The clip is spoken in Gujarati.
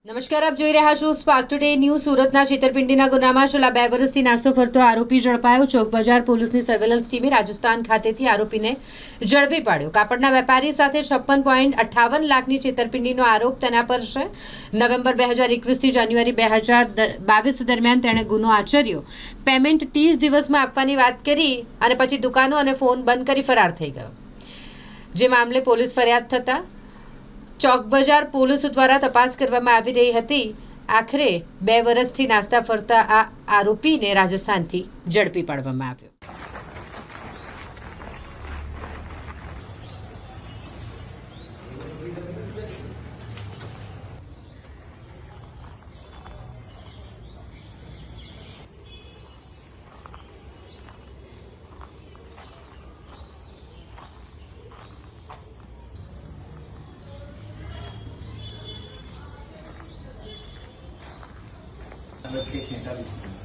નમસ્કાર, આપ જોઈ રહ્યા છો સ્પાર્ક ટુડે ન્યૂઝ। સુરતના છેતરપિંડીના ગુનામાં છેલ્લા 2 વર્ષથી નાસ્તો ફરતો આરોપી ઝડપાયો। ચોક બજાર પોલીસની સર્વેલન્સ ટીમે રાજસ્થાન ખાતેથી આરોપીને ઝડપી પાડ્યો। કાપડના વેપારી સાથે 56.58 લાખની છેતરપિંડીનો આરોપ તેના પર છે। નવેમ્બર 2021 થી જાન્યુઆરી 2022 દરમિયાન તેણે ગુનો આચર્યો। પેમેન્ટ 30 દિવસમાં આપવાની વાત કરી અને પછી દુકાનો અને ફોન બંધ કરી ફરાર થઈ ગયો। જે મામલે પોલીસ ફરિયાદ થતા ચોક બજાર પોલીસ દ્વારા તપાસ કરવામાં આવી રહી હતી। આખરે 2 વર્ષથી નાસ્તા ફરતા આ આરોપીને રાજસ્થાનથી ઝડપી પાડવામાં આવ્યો। नंबर 46